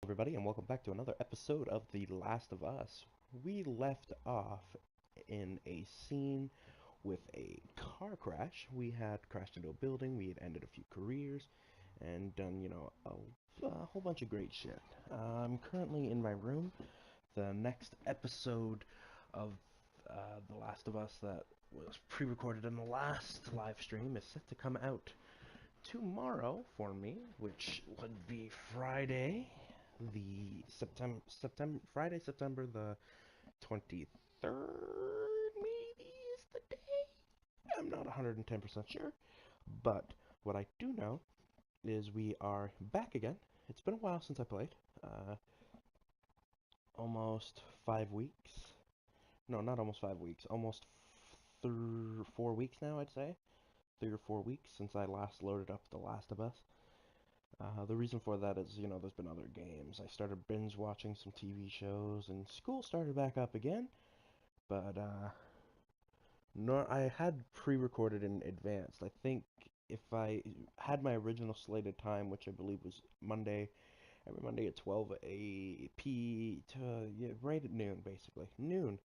Everybody, and welcome back to another episode of The Last of Us. We left off in a scene with a car crash. We had crashed into a building, we had ended a few careers, and done, a whole bunch of great shit. I'm currently in my room. The next episode of The Last of Us that was pre-recorded in the last live stream is set to come out tomorrow for me, which would be Friday, the Friday, September the 23rd, maybe is the day. I'm not 110% sure, but what I do know is we are back again. It's been a while since I played. Almost 5 weeks. No, not almost 5 weeks. Almost 4 weeks now, I'd say. 3 or 4 weeks since I last loaded up The Last of Us. The reason for that is, there's been other games. I started binge watching some TV shows, and school started back up again. But no, I had pre-recorded in advance. I think if I had my original slated time, which I believe was Monday, every Monday at 12 p to yeah, right at noon, basically noon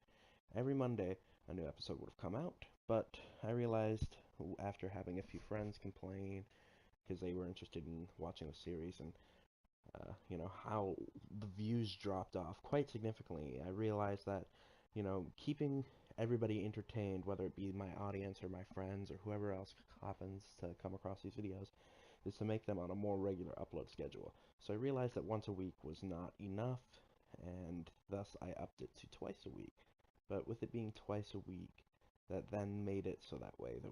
every Monday, a new episode would have come out. But I realized after having a few friends complain because they were interested in watching the series and how the views dropped off quite significantly. I realized that, keeping everybody entertained, whether it be my audience or my friends or whoever else happens to come across these videos, is to make them on a more regular upload schedule. So I realized that once a week was not enough, and thus I upped it to twice a week. But with it being twice a week, that then made it so that way there,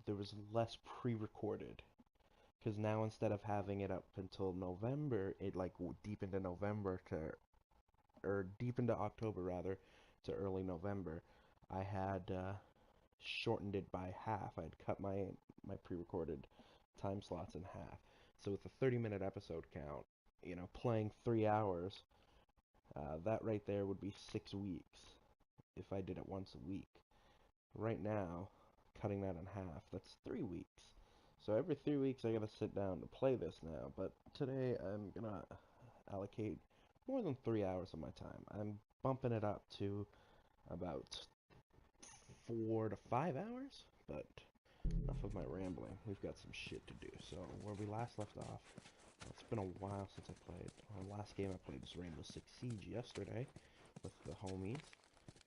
there was less pre-recorded because now instead of having it up until November, it like deep into November to, or deep into October rather, to early November, I had shortened it by half. I'd cut my pre-recorded time slots in half. So with a 30-minute episode count, playing 3 hours, that right there would be 6 weeks if I did it once a week. Right now, cutting that in half, that's 3 weeks. So every 3 weeks I gotta sit down to play this now, but today I'm gonna allocate more than 3 hours of my time. I'm bumping it up to about 4 to 5 hours, but enough of my rambling. We've got some shit to do. So where we last left off, it's been a while since I played. Our last game I played was Rainbow Six Siege yesterday with the homies,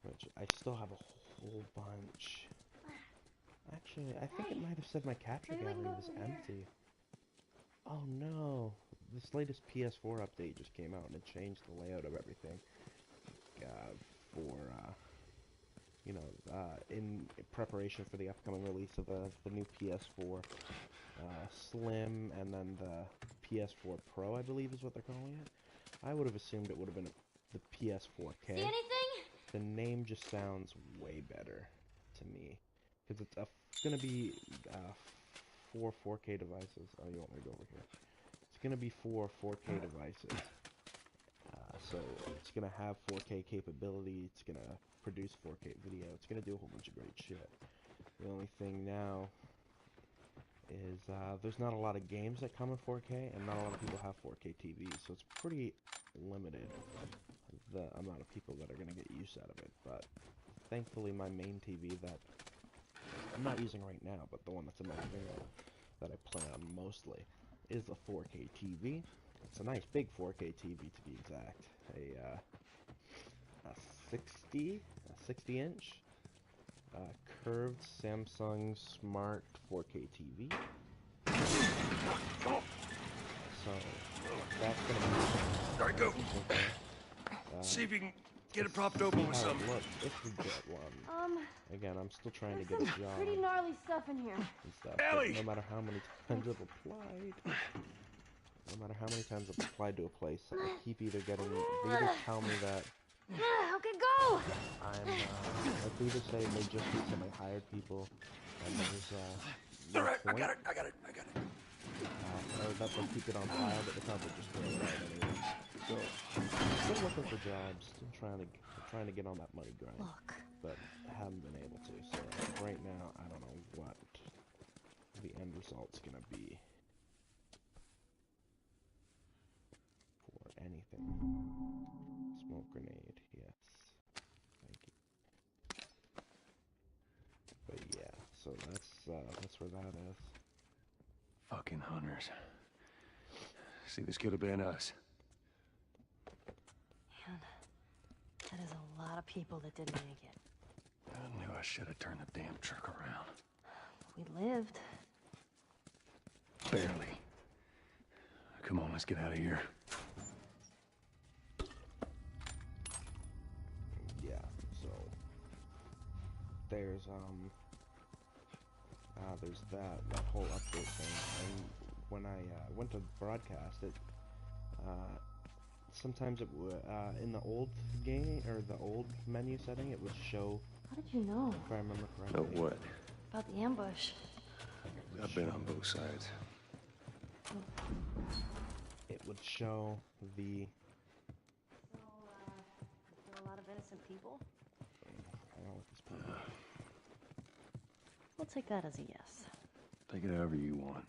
which I still have a whole bunch. Actually, I think it might have said my capture gallery was empty. Oh no, this latest PS4 update just came out and it changed the layout of everything. For in preparation for the upcoming release of the new PS4 Slim and then the PS4 Pro, I believe is what they're calling it. I would have assumed it would have been the PS4K. See anything? The name just sounds way better to me because it's gonna be four 4K devices. Oh, you want me to go over here? It's gonna be four 4K devices. So it's gonna have 4K capability. It's gonna produce 4K video. It's gonna do a whole bunch of great shit. The only thing now is there's not a lot of games that come in 4K, and not a lot of people have 4K TVs, so it's pretty limited the amount of people that are gonna get use out of it. But thankfully, my main TV that I'm not using right now, but the one that's in my living room that I play on mostly is a 4K TV. It's a nice big 4K TV to be exact. A 60 inch curved Samsung Smart 4K TV. So that's gonna be. Alright, go. Uh, See if you can get it propped open with something. Look, if we get one. Again, I'm still trying to get a job Pretty gnarly stuff in here. and stuff. Ellie! No matter how many times I've applied, no matter how many times I've applied to a place, I keep either getting. They either tell me that Okay, go! I'm. Like they either say they just recently hired people, and there's no Alright, I point. got it. Or that they'll keep it on file, but they probably just throw it out anyway. So, still looking for jobs, still trying to get on that money grind, Look. but haven't been able to. So right now, I don't know what the end result's gonna be. grenade, yes. Thank you. But yeah, so that's where that is. Fucking hunters. See, this could have been us. Man, that is a lot of people that didn't make it. I knew I should have turned the damn truck around. We lived. Barely. Come on, let's get out of here. Yeah, so there's that whole update thing, and when I went to broadcast it, sometimes it would in the old game or the old menu setting it would show, How did you know if I remember Know correctly. what? about the ambush? I've been on both sides. It would show the A lot of innocent people? I don't know what this part is. We'll take that as a yes. Take it however you want.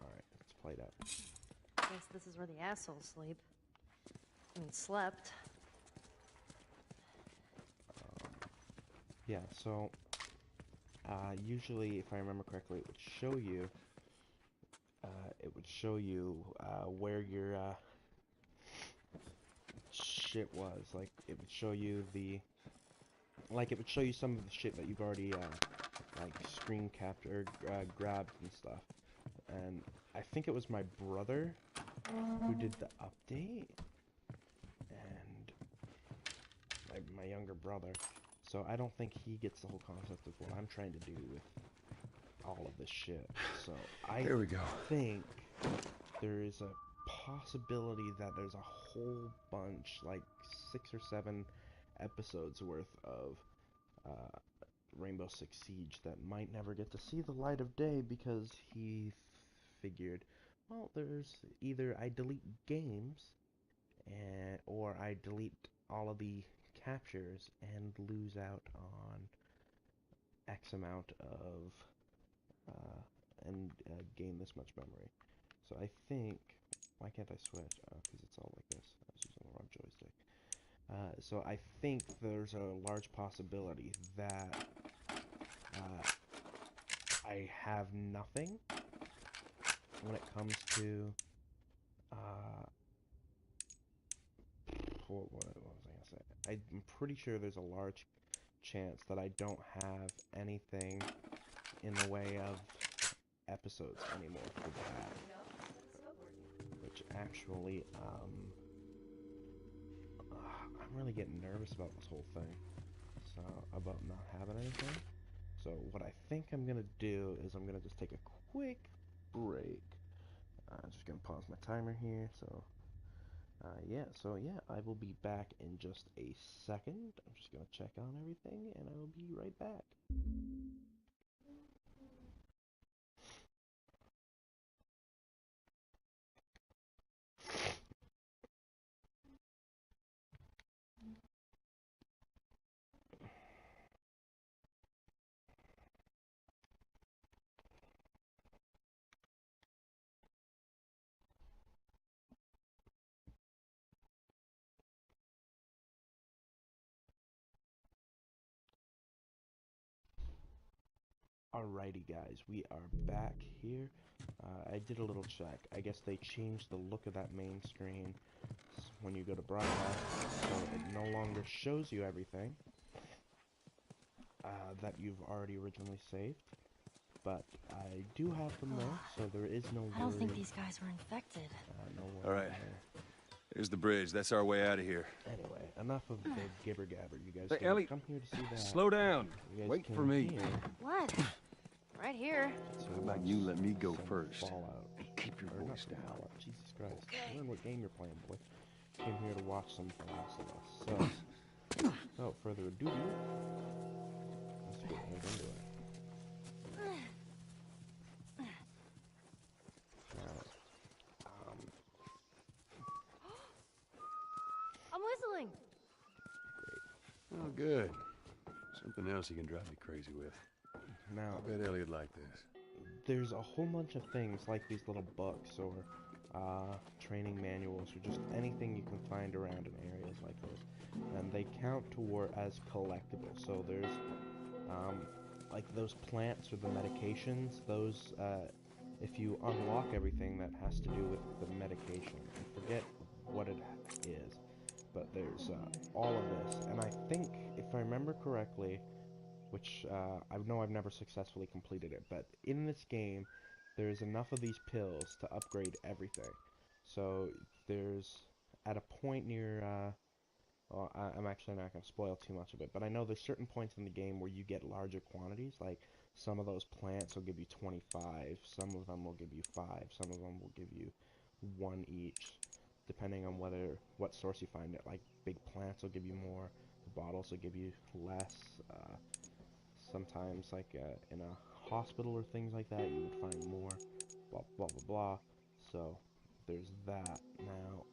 All right, let's play it out. Guess this is where the assholes sleep. I mean, slept. Yeah, so usually, if I remember correctly, it would show you. Where your shit was. Like it would show you it would show you some of the shit that you've already like screen captured, grabbed and stuff. And I think it was my brother who did the update, and my younger brother. So I don't think he gets the whole concept of what I'm trying to do with all of this shit. So There we go. think there is a possibility that there's a whole bunch, like 6 or 7 episodes worth of Rainbow Six Siege that might never get to see the light of day because he figured, well, there's either I delete games or I delete all of the captures and lose out on X amount of and gain this much memory. So I think, why can't I switch? Because it's all like this. I was using the wrong joystick. So I think there's a large possibility that I have nothing when it comes to what was I gonna say? I'm pretty sure there's a large chance that I don't have anything in the way of episodes anymore for that, which actually I'm really getting nervous about this whole thing, so about not having anything. So what I think I'm gonna do is I'm gonna just take a quick break. I'm just gonna pause my timer here. So yeah, I will be back in just a second. I'm just gonna check on everything, and I will be right back. Alrighty guys, we are back here. I did a little check. I guess they changed the look of that main screen when you go to broadcast, so it no longer shows you everything that you've already originally saved. But I do have them there, so there is no worry. I don't think these guys were infected. No worry All right. there. Here's the bridge. That's our way out of here. Anyway, enough of the gibber gabber. You guys Hey, didn't Ellie, come here to see that. Slow down. You guys Wait came for me. here What? Right here. to How about watch you let me go some first? Fallout. Keep your Or not voice some down. Fallout. Jesus Christ. Learn what game you're playing, boy. Came here to watch some The Last of Us. So, without further ado, let's get right into it. I'm whistling. Oh, good. Something else you can drive me crazy with. Now, I bet Elliot like this. there's a whole bunch of things like these little books or training manuals, or just anything you can find around in areas like this. And they count toward as collectibles. So there's like those plants or the medications, those if you unlock everything that has to do with the medication, I forget what it is, but there's all of this. And I think, if I remember correctly, which I know I've never successfully completed it, but in this game, there's enough of these pills to upgrade everything. So there's, at a point near, well, I'm actually not going to spoil too much of it, but I know there's certain points in the game where you get larger quantities, like some of those plants will give you 25, some of them will give you 5, some of them will give you 1 each, depending on what source you find it. Like, big plants will give you more, the bottles will give you less, sometimes, like, in a hospital or things like that, you would find more, blah, blah, blah, blah. So, there's that. Now,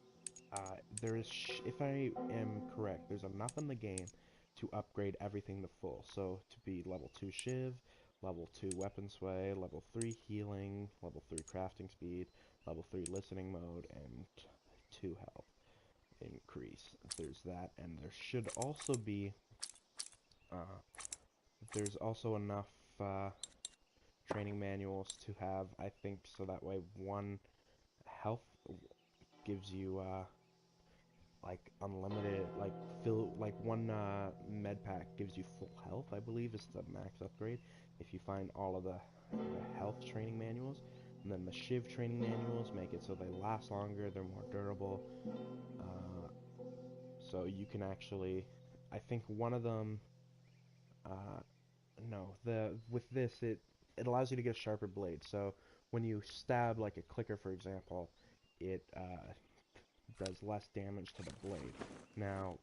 if I am correct, there's enough in the game to upgrade everything to full. So, to be level 2 Shiv, level 2 Weapon Sway, level 3 Healing, level 3 Crafting Speed, level 3 Listening Mode, and 2 Health increase. There's that, and there should also be, there's also enough, training manuals to have, I think, so that way 1 health gives you, like, unlimited, like, like 1, med pack gives you full health, I believe, is the max upgrade, if you find all of the health training manuals. And then the Shiv training manuals make it so they last longer, they're more durable, so you can actually, I think one of them, no, with this, it allows you to get a sharper blade, so when you stab, like, a clicker, for example, it, does less damage to the blade. Now,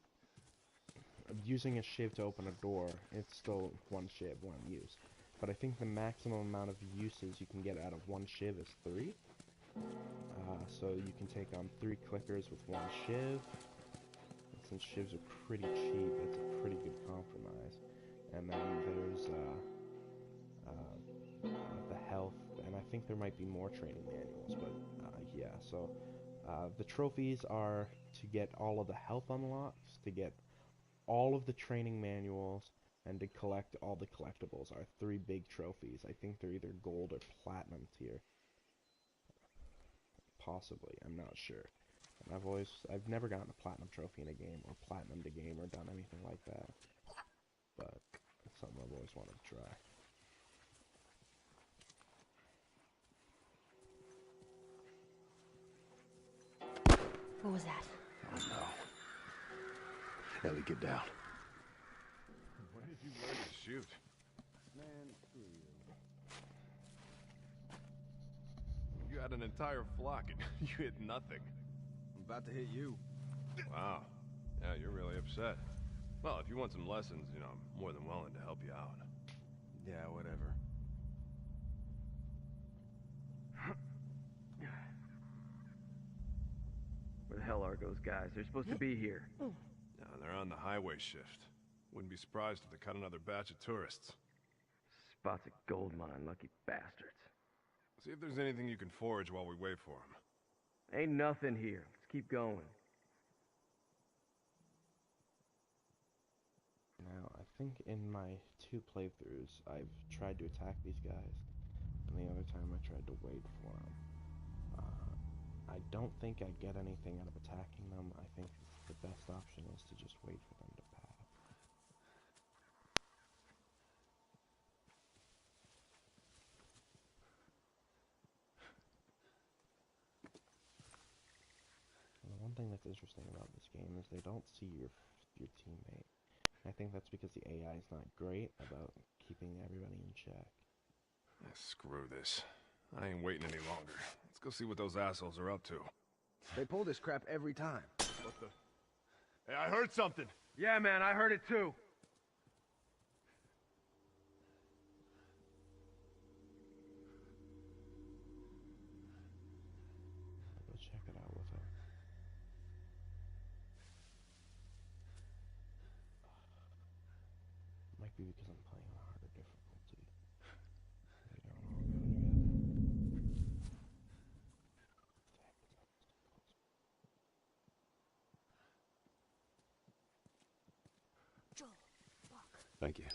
using a Shiv to open a door, it's still 1 Shiv, 1 use. But I think the maximum amount of uses you can get out of 1 Shiv is 3. So you can take on 3 clickers with 1 Shiv. And since Shivs are pretty cheap, it's a pretty good compromise. And then there's the health, and I think there might be more training manuals, but yeah, so the trophies are to get all of the health unlocks, to get all of the training manuals, and to collect all the collectibles are 3 big trophies. I think they're either gold or platinum tier. Possibly, I'm not sure. And I've never gotten a platinum trophy in a game, or platinumed a game, or done anything like that. But it's something I've always wanted to try. What was that? Oh no. Ellie, get down. When did you learn to shoot? Man, screw you. You had an entire flock and you hit nothing. I'm about to hit you. Wow. Yeah, you're really upset. Well, if you want some lessons, you know, I'm more than willing to help you out. Yeah, whatever. Where the hell are those guys? They're supposed to be here. Yeah, they're on the highway shift. Wouldn't be surprised if they cut another batch of tourists. Spot's a gold mine, lucky bastards. See if there's anything you can forage while we wait for them. Ain't nothing here. Let's keep going. Now, I think in my 2 playthroughs, I've tried to attack these guys, and the other time I tried to wait for them. I don't think I get anything out of attacking them. I think the best option is to just wait for them to pass. And the one thing that's interesting about this game is they don't see your teammate. I think that's because the AI is not great about keeping everybody in check. Screw this. I ain't waiting any longer. Let's go see what those assholes are up to. They pull this crap every time. What the? Hey, I heard something! Yeah, man, I heard it too. I'll go check it out with her. Might be because I'm playing on a harder difficulty. They don't all go together. Thank you.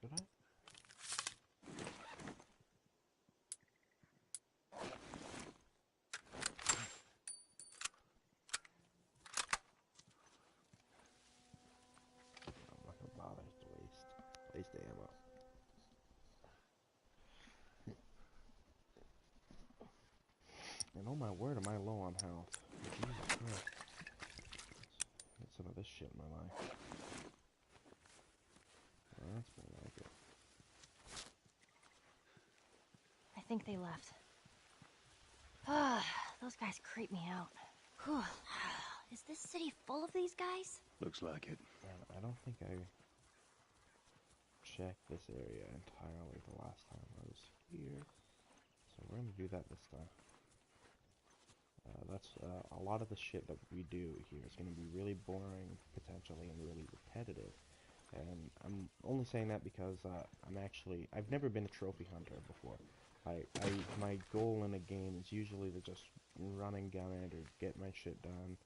Should I? I'm not gonna bother to waste the ammo. And oh my word, am I low on health? Jesus Christ. Get some of this shit in my life. Well, that's more like it. I think they left. Ah, those guys creep me out. Whew. Is this city full of these guys? Looks like it. I don't think I checked this area entirely the last time I was here. So we're gonna do that this time. That's a lot of the shit that we do here is going to be really boring, potentially, and really repetitive. And I'm only saying that because I've never been a trophy hunter before. My goal in a game is usually to just run and gun it or get my shit done,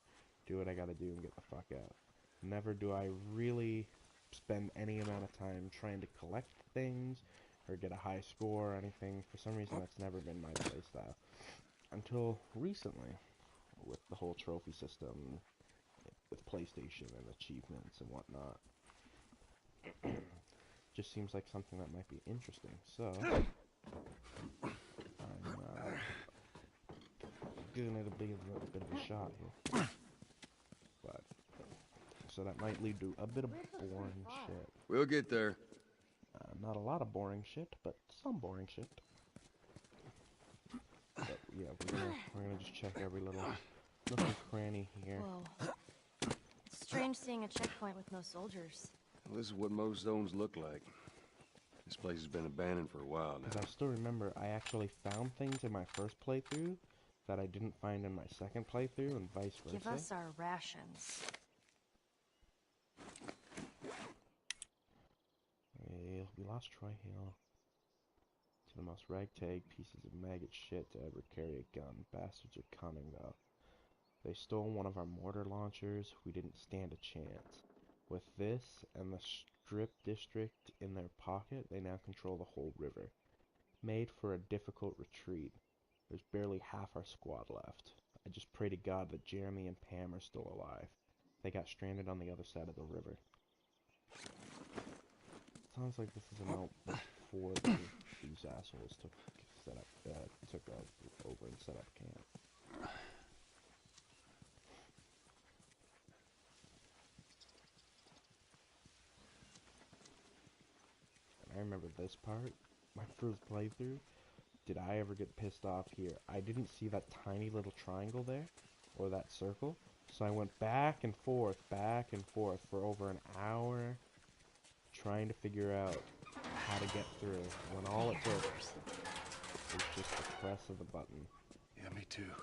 do what I gotta do, and get the fuck out. Never do I really spend any amount of time trying to collect things or get a high score or anything. For some reason, that's never been my playstyle. Until recently, with the whole trophy system, with PlayStation and achievements and whatnot. Just seems like something that might be interesting, so I'm giving it a bit of a shot here. But, so that might lead to a bit of boring shit. We'll get there. Not a lot of boring shit, but some boring shit. But yeah, we're gonna just check every little nook and cranny here. Whoa. Strange seeing a checkpoint with no soldiers. Well, this is what most zones look like. This place has been abandoned for a while now. Because I still remember I actually found things in my first playthrough that I didn't find in my second playthrough, and vice versa. Give us our rations. We lost Troy Hill. To the most ragtag pieces of maggot shit to ever carry a gun. Bastards are cunning, though. They stole one of our mortar launchers. We didn't stand a chance. With this and the strip district in their pocket, they now control the whole river. Made for a difficult retreat. There's barely half our squad left. I just pray to God that Jeremy and Pam are still alive. They got stranded on the other side of the river. Sounds like this is an out before these assholes took over and set up camp. And I remember this part, my first playthrough. Did I ever get pissed off here? I didn't see that tiny little triangle there, or that circle, so I went back and forth for over an hour, trying to figure out how to get through, when all it took was just the press of the button. Yeah, me too.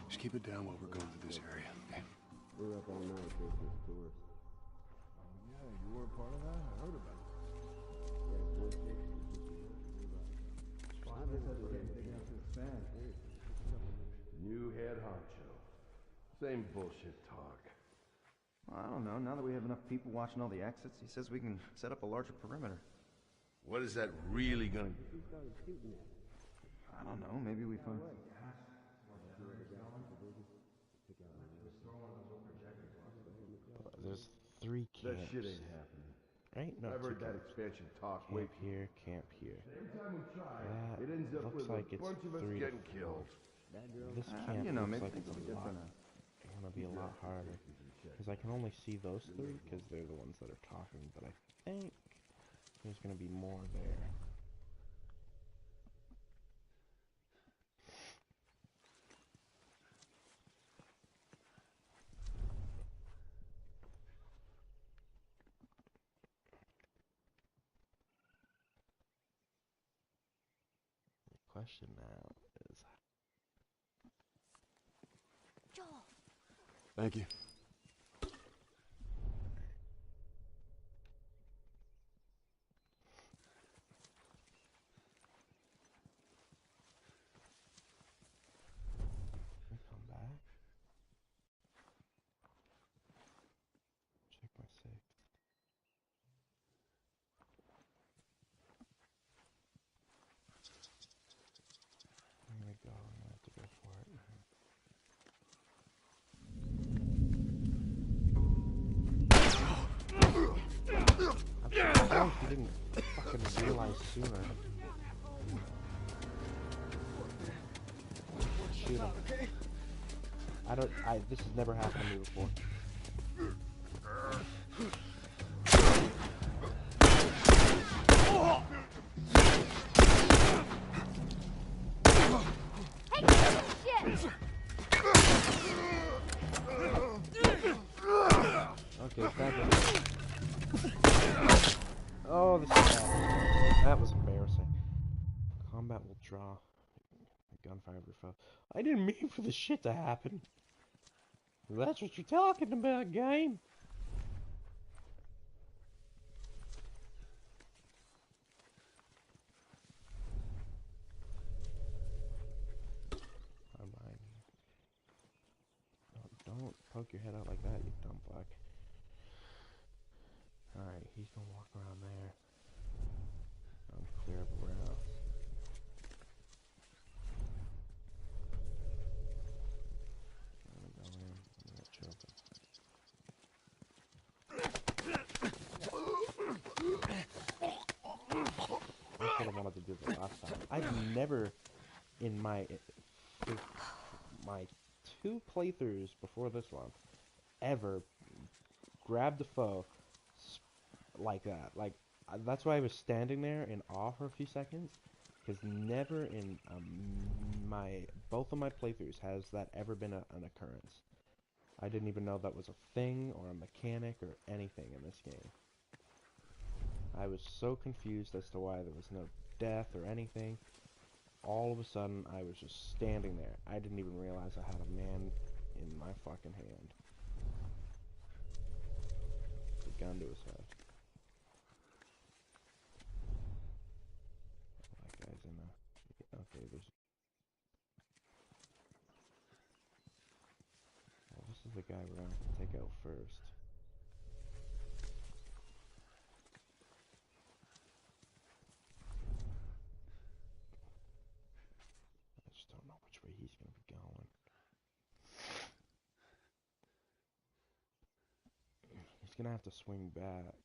Just keep it down while we're going through this area, okay? We're up all night chasing this tourist. Yeah, you were a part of that? I heard about it. New head honcho. Same bullshit talk. Well, I don't know. Now that we have enough people watching all the exits, he says we can set up a larger perimeter. What is that really gonna... I don't know. Maybe we find... There's 3 camps. That shit ain't happening. Right? No, I've 2 heard that camps. expansion talk Camp way here, camp here. Every time we try, That it ends up looks with like a it's bunch of us 3 to getting 4. killed. This camp you know, looks maybe like things it's will be a lot. different. It's gonna be a lot harder. Because I can only see those 3, because they're the ones that are talking, but I think there's gonna be more there. The question now is, Joel. Thank you. can we come back? I didn't fucking realize sooner. Shoot him. This has never happened to me before. Okay, oh, this is bad. That was embarrassing. Combat will draw gunfire of your foe. I didn't mean for this shit to happen. That's what you're talking about, game. I'm behind you. Don't poke your head out like that, you dumb fuck. Alright, he's gonna walk around there. I'm clear everywhere else. I'm gonna go in. I'm gonna choke him. That's what I wanted to do the last time. I've never, in my 2 playthroughs before this one, ever grabbed a foe like that. Like, that's why I was standing there in awe for a few seconds, because never in both of my playthroughs has that ever been an occurrence. I didn't even know that was a thing or a mechanic or anything in this game. I was so confused as to why there was no death or anything. All of a sudden, I was just standing there. I didn't even realize I had a man in my fucking hand. The gun to his head. That guy's in a... Okay, there's... Well, this is the guy we're gonna have to take out first. I just don't know which way he's gonna be going. He's gonna have to swing back.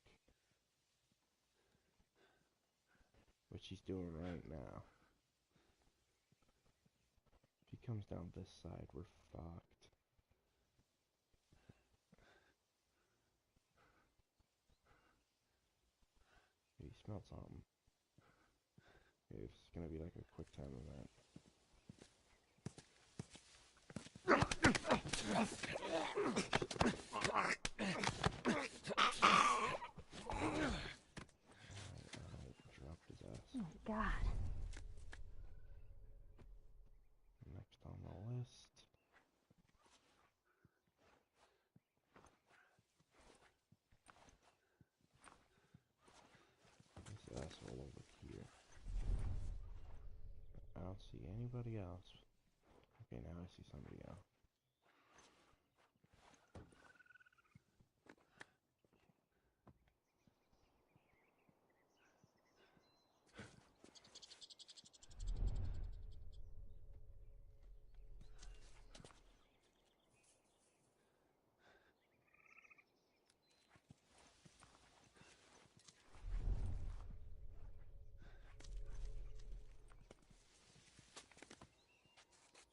Which he's doing right now. If he comes down this side, we're fucked. He smelled something. Okay, it's gonna be like a quick time event. Dropped his ass. Oh, God. Next on the list. This asshole over here. I don't see anybody else. Okay, now I see somebody else.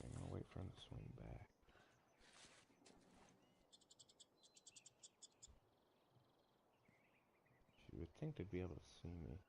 I'm gonna wait for him to swing back. You would think they'd be able to see me.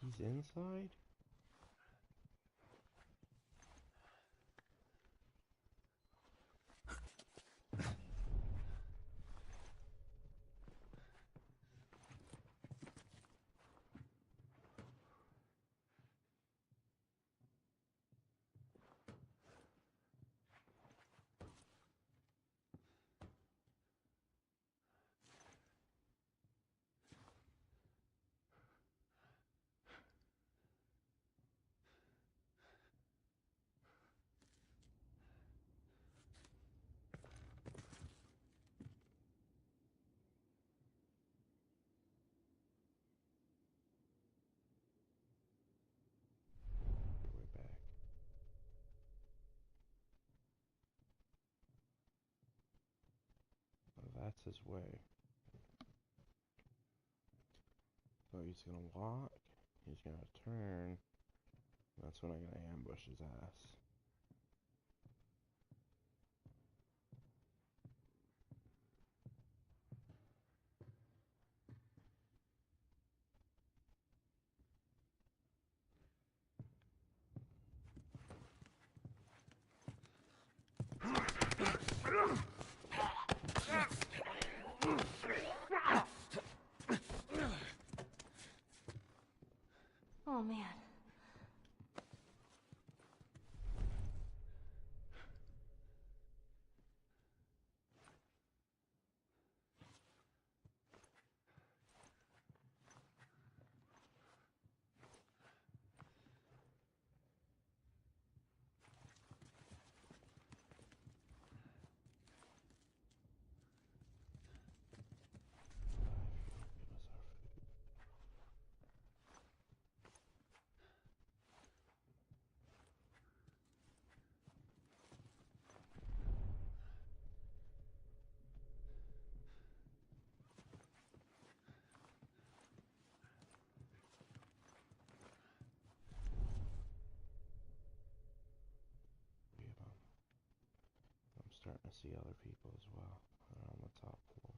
He's inside? Way back. Oh, that's his way. So he's gonna walk, he's gonna turn, that's when I'm gonna ambush his ass. Oh man. I'm starting to see other people as well. They're on the top floor.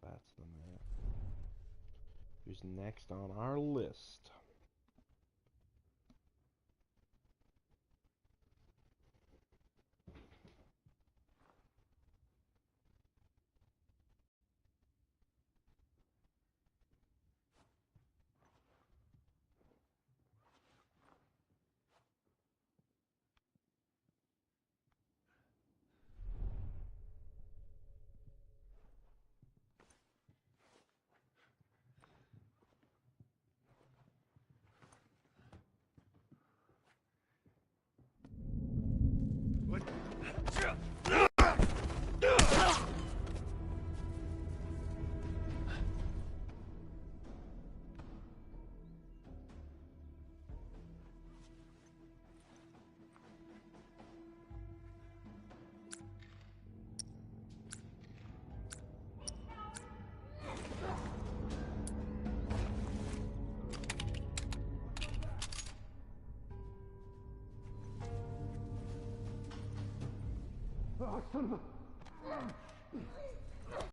That's the man. Who's next on our list? Oh, son of a...